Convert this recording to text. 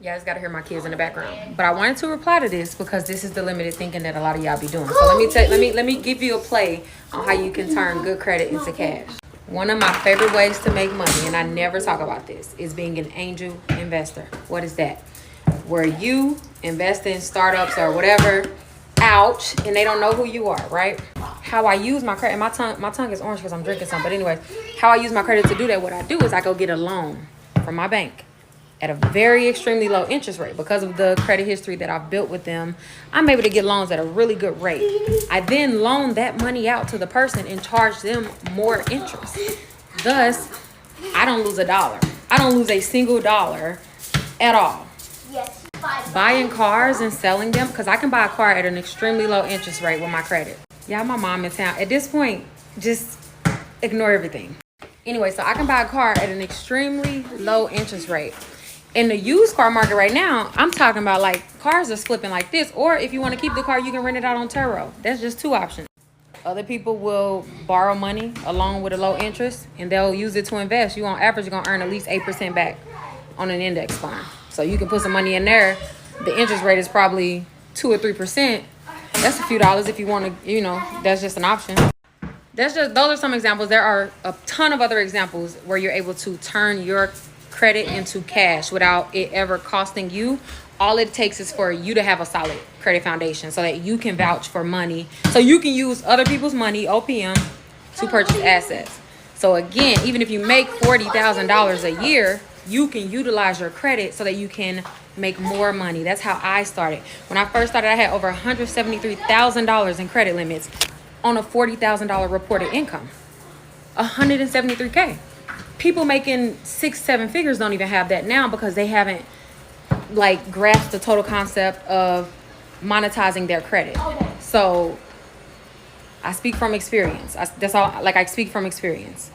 Yeah, I just gotta hear my kids in the background. But I wanted to reply to this because this is the limited thinking that a lot of y'all be doing. So let me give you a play on how you can turn good credit into cash. One of my favorite ways to make money, and I never talk about this, is being an angel investor. What is that? Where you invest in startups or whatever, ouch, and they don't know who you are, right? How I use my credit, my tongue is orange because I'm drinking some. But anyway, how I use my credit to do that, what I do is I go get a loan from my bank at a very extremely low interest rate. Because of the credit history that I've built with them, I'm able to get loans at a really good rate. I then loan that money out to the person and charge them more interest. Thus, I don't lose a dollar. I don't lose a single dollar at all. Yes. Buying cars and selling them, because I can buy a car at an extremely low interest rate with my credit. Yeah, my mom in town. At this point, just ignore everything. Anyway, so I can buy a car at an extremely low interest rate. In the used car market right now, I'm talking about like cars are flipping like this. Or if you want to keep the car, you can rent it out on Turo. That's just two options. Other people will borrow money along with a low interest and they'll use it to invest. You on average, you're going to earn at least 8% back on an index fund. So you can put some money in there. The interest rate is probably 2 or 3%. That's a few dollars if you want to, that's just an option. Those are some examples. There are a ton of other examples where you're able to turn your credit into cash without it ever costing you. All it takes is for you to have a solid credit foundation so that you can vouch for money. So you can use other people's money, OPM, to purchase assets. So again, even if you make $40,000 a year, you can utilize your credit so that you can make more money. That's how I started. When I first started, I had over $173,000 in credit limits on a $40,000 reported income. $173K. People making 6-7 figures don't even have that now because they haven't grasped the total concept of monetizing their credit. So I speak from experience. That's all. I speak from experience.